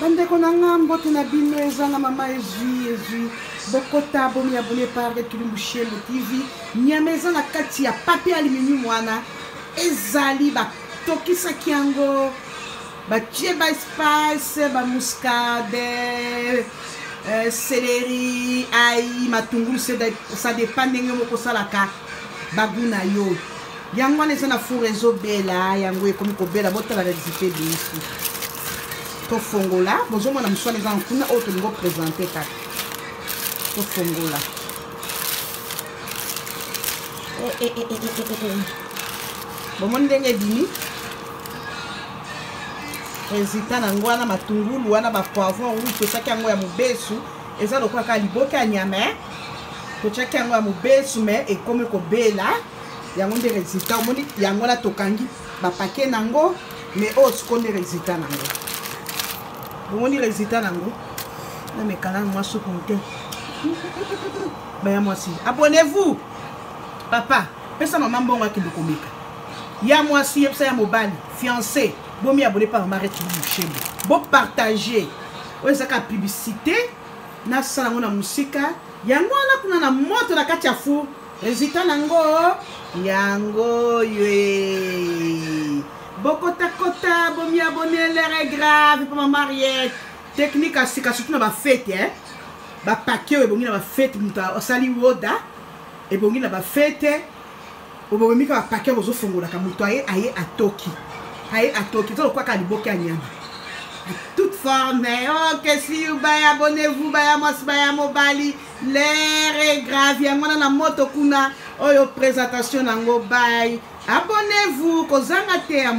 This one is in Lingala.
Bande ko na ngambo tena bino ezanga mama ezui bokota bomi abonné par Kilumbu Shembo TV nyameza na kati ya papier aluminium wana ezali ba tokisa kiango ba ba spice ba muscade céleri ail matungulu ça dépend ndenge moko salaka baguna yo yango wana eza na four ezobela yango ekomi kobela botala recipes biso to fongola bozomona muswana eza nkuna oyo tolingo présenter kaka to fongola bomoni ndenge ebimi résultat nango wana matungulu wana ba poivron rouge tosaki yango ya mobesu eza lokola kaka liboke ya nyama totiaki yango ya mobesu me ekomi kobela yango nde résultat omoni yango na tokangi bapake nango me oyo siko nde résultat nango omoni résultat nango namekana mwa supu te baya mwasi abonnez-vous papa pesa mama mbongo akende komeka ya mwasi yebisa ya mobali fiancé bomi abonné par Maman Kilumbu Shembo bo partager oyo ezaka publicité na sala ngo na musika yango wana kuna na moto na kati ya fu résultat nango yango yé bokota kota bomi abonné l'air grave pour Maman Mariette technique à sika surtout na ba fête hein ba paquet oyo bongi na ba fête muta osali woda et bongi na ba fête obomi ka ba paquet ozo fongola ka muto aye atoki aye atoki to kwa ka liboke ya nyama toute forme ok si vous abonnez-vous baya mwasi baya mobali l'air est grave yango na moto kuna oyo présentation nango bye abonnez-vous kozanga te ya